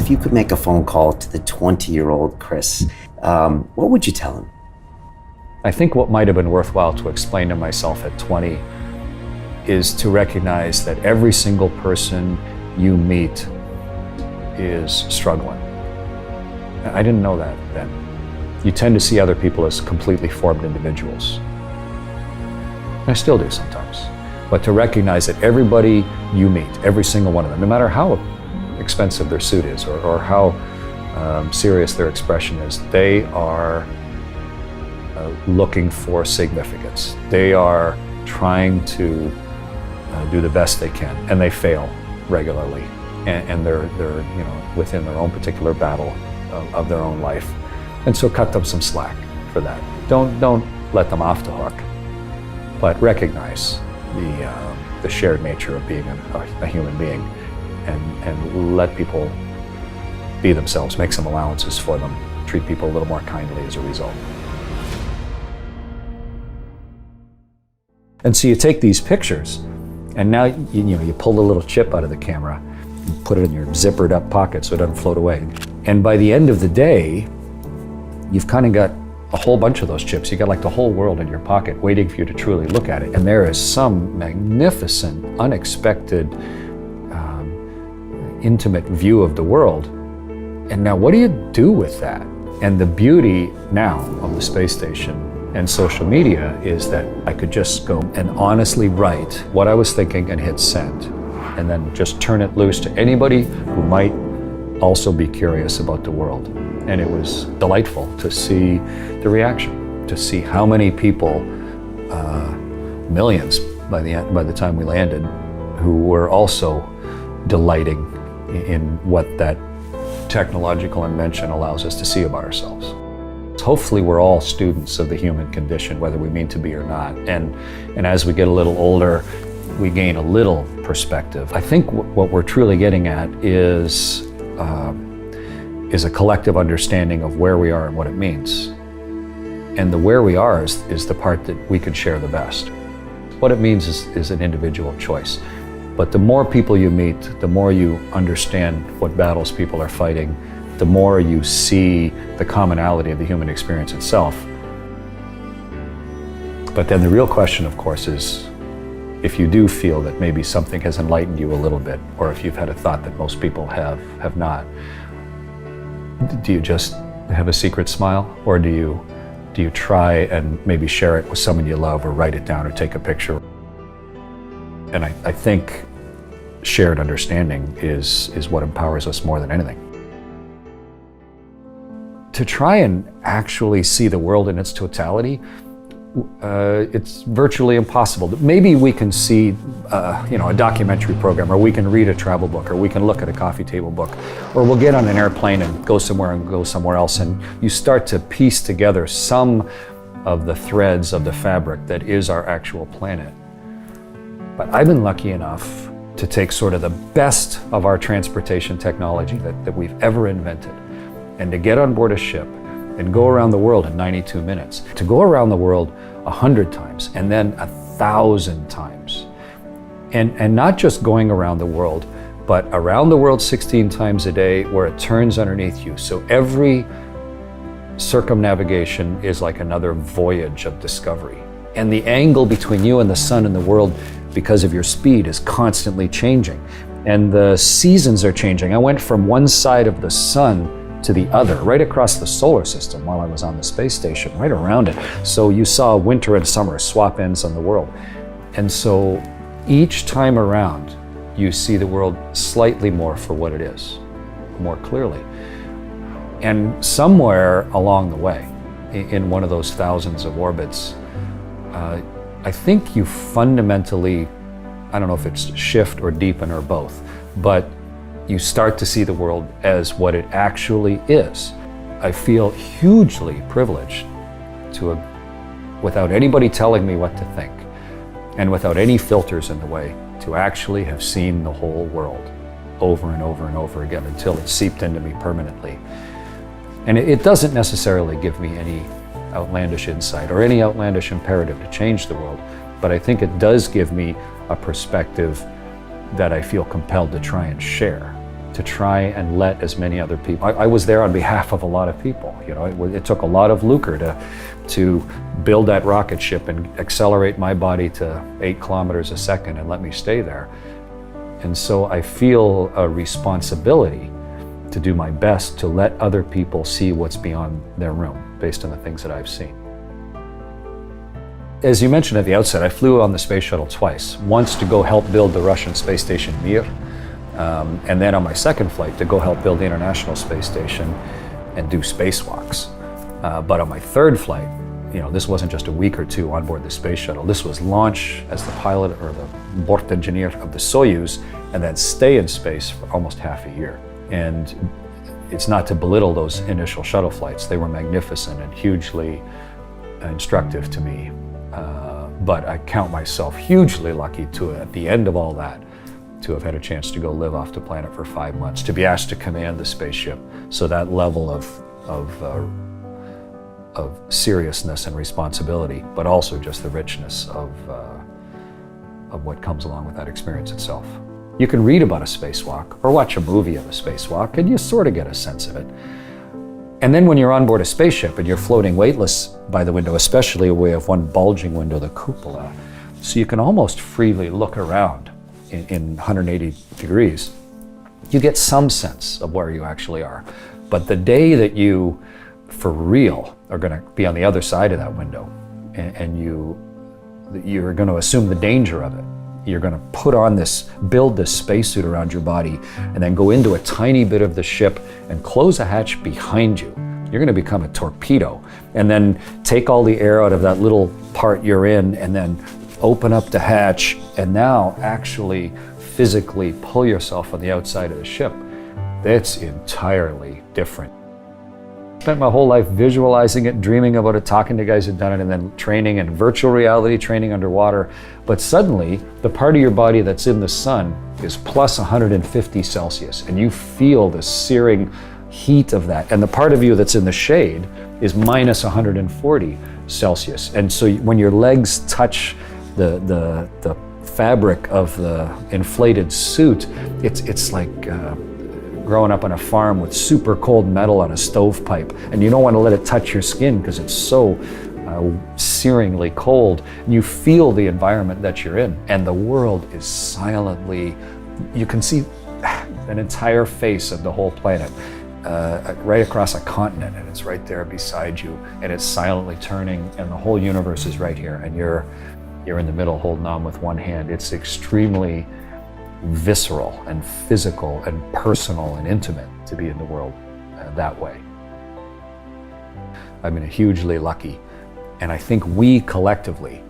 if you could make a phone call to the 20-year-old Chris, what would you tell him? I think what might have been worthwhile to explain to myself at 20 is to recognize that every single person you meet is struggling. I didn't know that then. You tend to see other people as completely formed individuals. I still do sometimes. But to recognize that everybody you meet, every single one of them, no matter how expensive their suit is or how serious their expression is, they are looking for significance. They are trying to do the best they can, and they fail regularly. And they're within their own particular battle of their own life. And so cut them some slack for that. Don't let them off the hook, but recognize the shared nature of being a human being, and let people be themselves, make some allowances for them, treat people a little more kindly as a result. And so you take these pictures, and now you pull the little chip out of the camera, and put it in your zippered up pocket so it doesn't float away. And by the end of the day, you've kind of got a whole bunch of those chips. You got like the whole world in your pocket waiting for you to truly look at it. And there is some magnificent, unexpected, intimate view of the world. And now what do you do with that? And the beauty now of the space station and social media is that I could just go and honestly write what I was thinking and hit send, and then just turn it loose to anybody who might also be curious about the world. And it was delightful to see the reaction, to see how many people, millions by the time we landed, who were also delighting in what that technological invention allows us to see about ourselves. Hopefully we're all students of the human condition, whether we mean to be or not. And as we get a little older, we gain a little perspective. I think what we're truly getting at is a collective understanding of where we are and what it means. And the where we are is the part that we can share the best. What it means is an individual choice. But the more people you meet, the more you understand what battles people are fighting, the more you see the commonality of the human experience itself. But then the real question, of course, is if you do feel that maybe something has enlightened you a little bit, or if you've had a thought that most people have not, do you just have a secret smile, or do you try and maybe share it with someone you love, or write it down, or take a picture? And I think shared understanding is what empowers us more than anything. To try and actually see the world in its totality, it's virtually impossible. Maybe we can see a documentary program, or we can read a travel book, or we can look at a coffee table book, or we'll get on an airplane and go somewhere else, and you start to piece together some of the threads of the fabric that is our actual planet. But I've been lucky enough to take sort of the best of our transportation technology that we've ever invented, and to get on board a ship and go around the world in 92 minutes, to go around the world 100 times, and then 1,000 times. And not just going around the world, but around the world 16 times a day where it turns underneath you. So every circumnavigation is like another voyage of discovery. And the angle between you and the sun and the world, because of your speed, is constantly changing. And the seasons are changing. I went from one side of the sun to the other, right across the solar system while I was on the space station, right around it. So you saw winter and summer swap ends on the world. And so each time around, you see the world slightly more for what it is, more clearly. And somewhere along the way, in one of those thousands of orbits, I think you fundamentally, I don't know if it's shift or deepen or both, but you start to see the world as what it actually is. I feel hugely privileged to, without anybody telling me what to think, and without any filters in the way, to actually have seen the whole world over and over and over again until it seeped into me permanently. And it doesn't necessarily give me any outlandish insight or any outlandish imperative to change the world, but I think it does give me a perspective that I feel compelled to try and share, to try and let as many other people. I was there on behalf of a lot of people. You know, it took a lot of lucre to build that rocket ship and accelerate my body to 8 kilometers a second and let me stay there. And so I feel a responsibility to do my best to let other people see what's beyond their room based on the things that I've seen. As you mentioned at the outset, I flew on the space shuttle twice. Once to go help build the Russian space station Mir, and then on my second flight to go help build the International Space Station and do spacewalks. But on my third flight, you know, this wasn't just a week or two on board the space shuttle. This was launch as the pilot or the board engineer of the Soyuz, and then stay in space for almost half a year. And it's not to belittle those initial shuttle flights. They were magnificent and hugely instructive to me. But I count myself hugely lucky to, at the end of all that, to have had a chance to go live off the planet for 5 months, to be asked to command the spaceship. So that level of seriousness and responsibility, but also just the richness of what comes along with that experience itself. You can read about a spacewalk or watch a movie of a spacewalk and you sort of get a sense of it. And then when you're on board a spaceship and you're floating weightless by the window, especially we have one bulging window, the cupola, so you can almost freely look around in 180 degrees, you get some sense of where you actually are. But the day that you, for real, are going to be on the other side of that window and you're going to assume the danger of it, you're going to build this spacesuit around your body and then go into a tiny bit of the ship and close a hatch behind you. You're going to become a torpedo and then take all the air out of that little part you're in and then open up the hatch and now actually physically pull yourself on the outside of the ship. That's entirely different. Spent my whole life visualizing it, dreaming about it, talking to guys who've done it, and then training in virtual reality, training underwater. But suddenly, the part of your body that's in the sun is plus 150 Celsius, and you feel the searing heat of that. And the part of you that's in the shade is minus 140 Celsius. And so when your legs touch the fabric of the inflated suit, it's like growing up on a farm with super cold metal on a stovepipe, and you don't want to let it touch your skin because it's so searingly cold. And you feel the environment that you're in, and the world is silently, you can see an entire face of the whole planet right across a continent, and it's right there beside you, and it's silently turning, and the whole universe is right here, and you're in the middle holding on with one hand. It's extremely visceral and physical and personal and intimate to be in the world that way. I've been hugely lucky, and I think we collectively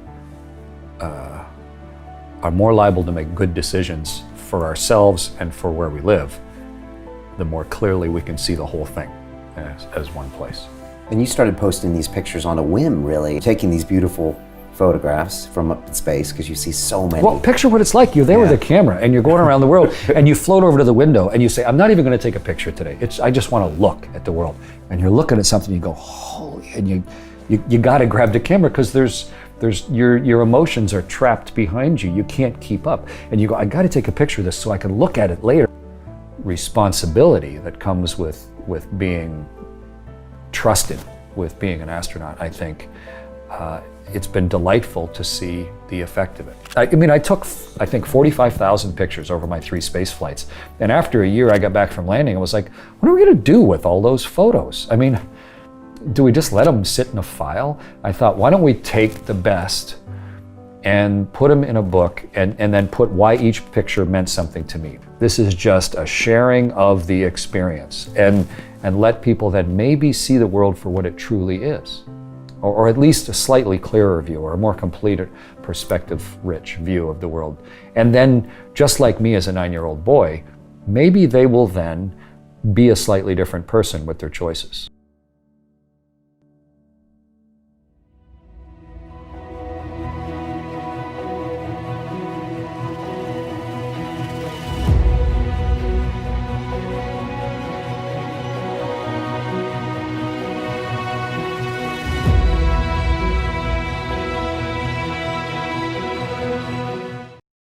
are more liable to make good decisions for ourselves and for where we live, the more clearly we can see the whole thing as one place. And you started posting these pictures on a whim, really, taking these beautiful photographs from up in space because you see so many. Well, picture what it's like. You're there with a camera and you're going around the world and you float over to the window and you say, I'm not even going to take a picture today. I just want to look at the world. And you're looking at something, you go, holy, and you got to grab the camera because your emotions are trapped behind you. You can't keep up. And you go, I got to take a picture of this so I can look at it later. Responsibility that comes with being trusted with being an astronaut, I think. It's been delightful to see the effect of it. I mean, I took, I think, 45,000 pictures over my 3 space flights. And after a year I got back from landing, I was like, what are we going to do with all those photos? I mean, do we just let them sit in a file? I thought, why don't we take the best and put them in a book and then put why each picture meant something to me. This is just a sharing of the experience and let people then maybe see the world for what it truly is. Or at least a slightly clearer view or a more complete perspective-rich view of the world. And then, just like me as a 9-year-old boy, maybe they will then be a slightly different person with their choices.